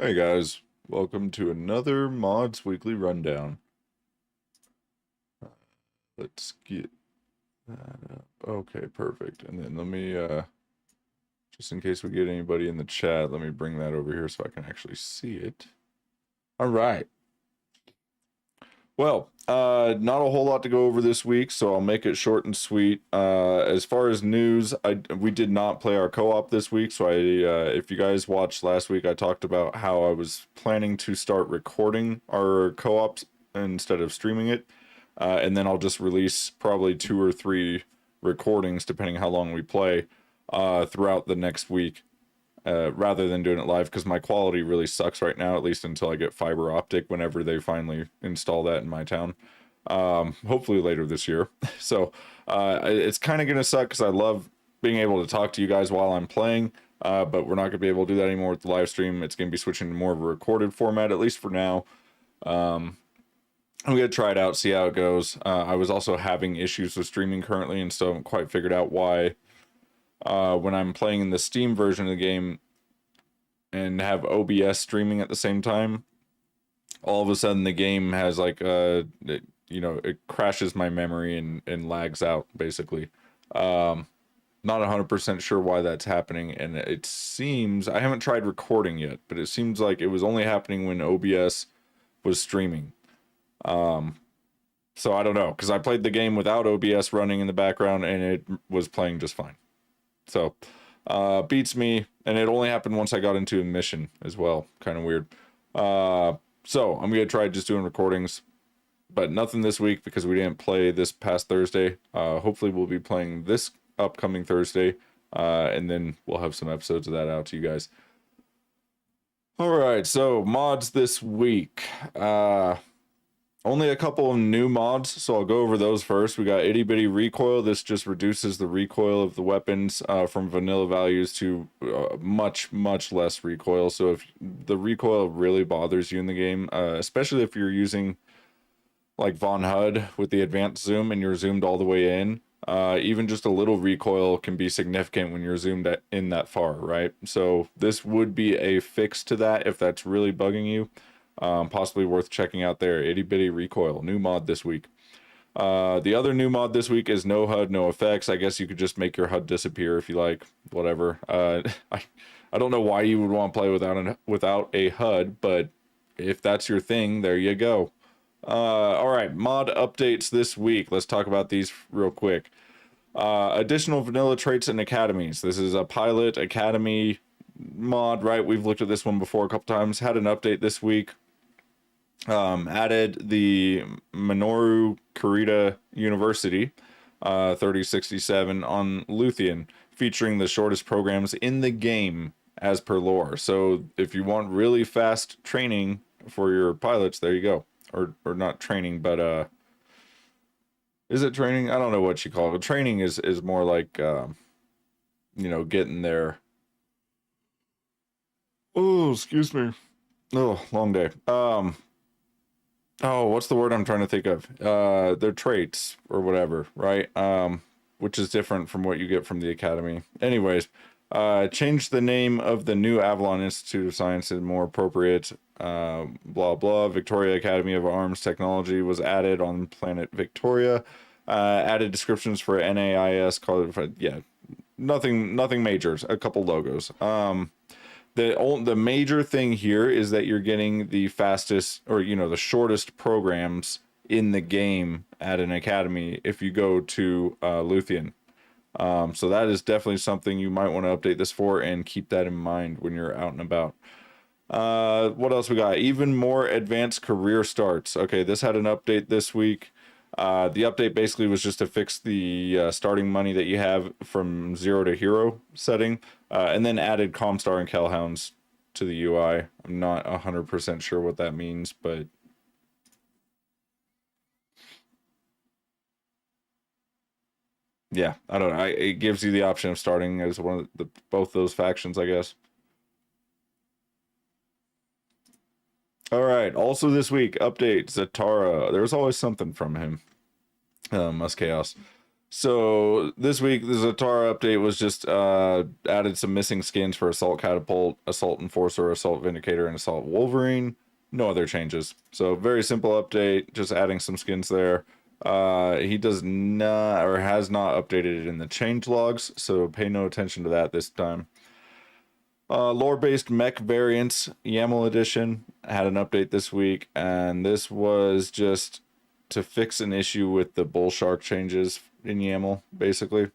Hey guys, welcome to another Mods Weekly Rundown. Let's get that up. Okay, perfect. And then let me, just in case we get anybody in the chat, let me bring that over here so I can actually see it. All right. Well, not a whole lot to go over this week, so I'll make it short and sweet. As far as news, we did not play our co-op this week, so if you guys watched last week, I talked about how I was planning to start recording our co-ops instead of streaming it, and then I'll just release probably 2 or 3 recordings, depending how long we play, throughout the next week. Rather than doing it live, because my quality really sucks right now, at least until I get fiber optic whenever they finally install that in my town. Hopefully later this year. So it's kind of going to suck because I love being able to talk to you guys while I'm playing, but we're not going to be able to do that anymore with the live stream. It's going to be switching to more of a recorded format, at least for now. I'm going to try it out, see how it goes. I was also having issues with streaming currently, and still haven't quite figured out why. When I'm playing in the Steam version of the game and have OBS streaming at the same time, all of a sudden the game has like it crashes my memory and lags out basically. Not 100% sure why that's happening, and it seems I haven't tried recording yet, but it seems like it was only happening when OBS was streaming. So I don't know, because I played the game without OBS running in the background and it was playing just fine. So beats me, and it only happened once I got into a mission as well. Kind of weird. So I'm gonna try just doing recordings, but nothing this week because we didn't play this past Thursday. Hopefully we'll be playing this upcoming Thursday, and then we'll have some episodes of that out to you guys. All right, so mods this week. Only a couple of new mods, so I'll go over those first. We got Itty Bitty Recoil. This just reduces the recoil of the weapons from vanilla values to much less recoil. So if the recoil really bothers you in the game, especially if you're using like Von HUD with the advanced zoom and you're zoomed all the way in, even just a little recoil can be significant when you're zoomed in that far, right? So this would be a fix to that if that's really bugging you. Possibly worth checking out there. Itty Bitty Recoil, new mod this week. The other new mod this week is no HUD, no effects. I guess you could just make your HUD disappear if you like, whatever. I don't know why you would want to play without a HUD, but if that's your thing, there you go. All right, mod updates this week. Let's talk about these real quick. Additional vanilla traits and academies. This is a pilot academy mod, right? We've looked at this one before a couple times. Had an update this week. Added the Minoru Kurita University 3067 on Luthien, featuring the shortest programs in the game as per lore. So if you want really fast training for your pilots, there you go. Or not training, but is it training? I don't know what you call it. Training is more like getting there. Oh, excuse me. Oh, long day. Oh, what's the word I'm trying to think of? Their traits or whatever, right? Which is different from what you get from the academy. Anyways, change the name of the new Avalon Institute of Science and more appropriate. Blah blah. Victoria Academy of Arms Technology was added on planet Victoria. Added descriptions for NAIS. Yeah, nothing majors. A couple logos. The major thing here is that you're getting the fastest, or the shortest programs in the game at an academy if you go to Luthien. So that is definitely something you might want to update this for, and keep that in mind when you're out and about. What else we got? Even more advanced career starts. Okay, this had an update this week. The update basically was just to fix the starting money that you have from 0 to hero setting, and then added Comstar and Calhounds to the UI. I'm not 100% sure what that means, but yeah, I don't know. It gives you the option of starting as one of both those factions, I guess. All right. Also this week, update Zatara. There's always something from him. Chaos. So this week the Zatara update was just added some missing skins for Assault Catapult, Assault Enforcer, Assault Vindicator, and Assault Wolverine. No other changes. So very simple update, just adding some skins there. He does not or has not updated it in the change logs, so pay no attention to that this time. Lore-based mech variants, YAML edition, had an update this week, and this was just to fix an issue with the bull shark changes in YAML, basically.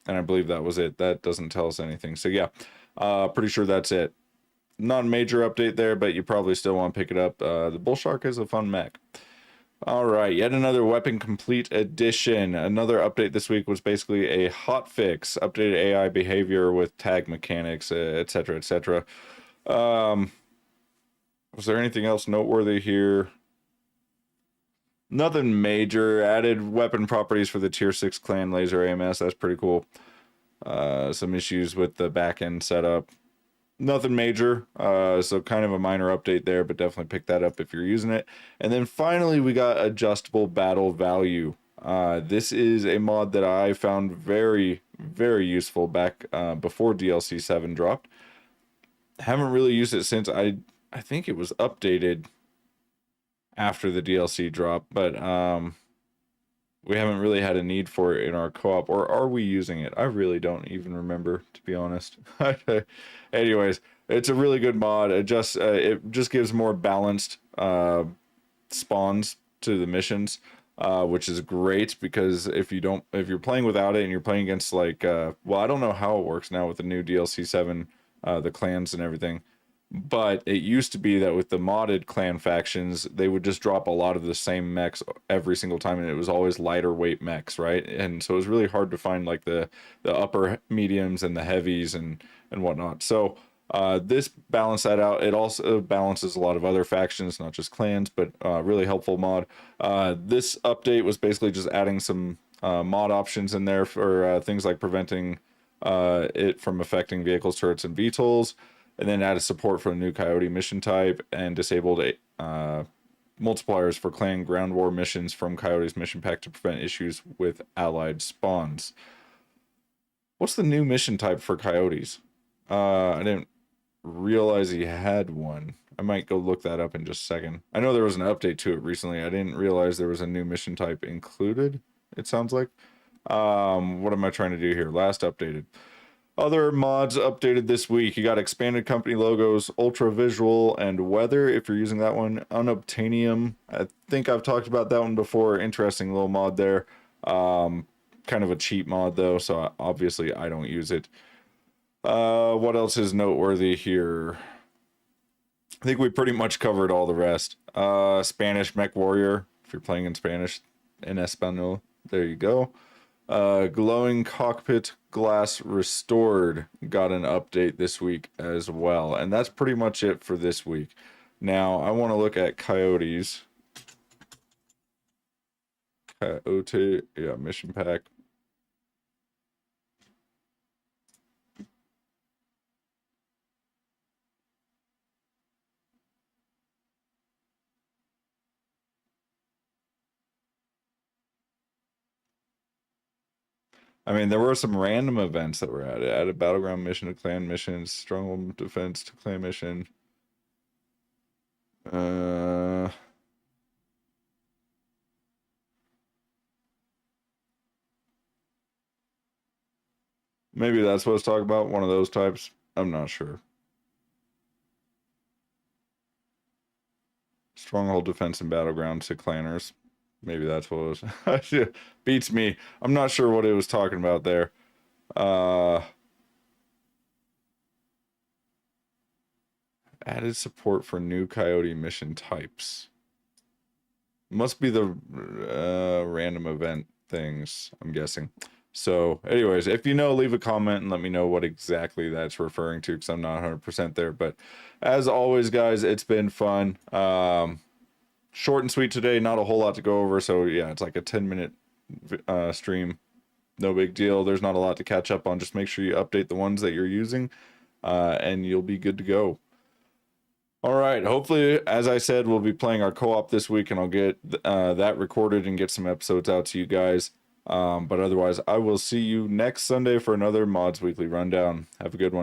And I believe that was it. That doesn't tell us anything. So yeah, pretty sure that's it. Not a major update there, but you probably still want to pick it up. The bull shark is a fun mech. All right, yet another weapon complete edition. Another update this week was basically a hot fix, updated AI behavior with tag mechanics, etc., etc. Was there anything else noteworthy here? Nothing major. Added weapon properties for the tier 6 clan laser AMS. That's pretty cool. Some issues with the back end setup. Nothing major, so kind of a minor update there, but definitely pick that up if you're using it. And then finally, we got adjustable battle value. This is a mod that I found very, very useful back before DLC 7 dropped. Haven't really used it since. I think it was updated after the DLC drop, but we haven't really had a need for it in our co-op, or are we using it? I really don't even remember, to be honest. Anyways, it's a really good mod. It just gives more balanced spawns to the missions, which is great, because if you're playing without it and you're playing against like well, I don't know how it works now with the new DLC 7, the clans and everything. But it used to be that with the modded clan factions, they would just drop a lot of the same mechs every single time, and it was always lighter weight mechs, right? And so it was really hard to find like the upper mediums and the heavies and whatnot. So this balanced that out. It also balances a lot of other factions, not just clans, but really helpful mod. This update was basically just adding some mod options in there for things like preventing it from affecting vehicles, turrets, and VTOLs. And then added support for a new Coyote mission type, and disabled multipliers for clan ground war missions from Coyote's mission pack to prevent issues with allied spawns. What's the new mission type for Coyotes? I didn't realize he had one. I might go look that up in just a second. I know there was an update to it recently. I didn't realize there was a new mission type included, it sounds like. What am I trying to do here? Last updated. Other mods updated this week. You got expanded company logos, ultra visual, and weather if you're using that one. Unobtainium. I think I've talked about that one before. Interesting little mod there. Kind of a cheap mod though, so obviously I don't use it. What else is noteworthy here? I think we pretty much covered all the rest. Spanish Mech Warrior, if you're playing in Spanish, en Espanol. There you go. Glowing cockpit glass restored got an update this week as well, and that's pretty much it for this week. Now I want to look at Coyotes. Coyote, yeah, mission pack. I mean, there were some random events that were added. Added battleground mission to clan missions, stronghold defense to clan mission. Maybe that's what it's talking about. One of those types. I'm not sure. Stronghold defense and battleground to clanners. Maybe that's what it was. Beats me. I'm not sure what it was talking about there. Added support for new Coyote mission types. Must be the random event things, I'm guessing. So, anyways, if you know, leave a comment and let me know what exactly that's referring to, because I'm not 100% there. But as always, guys, it's been fun. Short and sweet today, not a whole lot to go over. So, yeah, it's like a 10-minute stream. No big deal. There's not a lot to catch up on. Just make sure you update the ones that you're using, and you'll be good to go. All right. Hopefully, as I said, we'll be playing our co-op this week, and I'll get that recorded and get some episodes out to you guys. But otherwise, I will see you next Sunday for another Mods Weekly Rundown. Have a good one.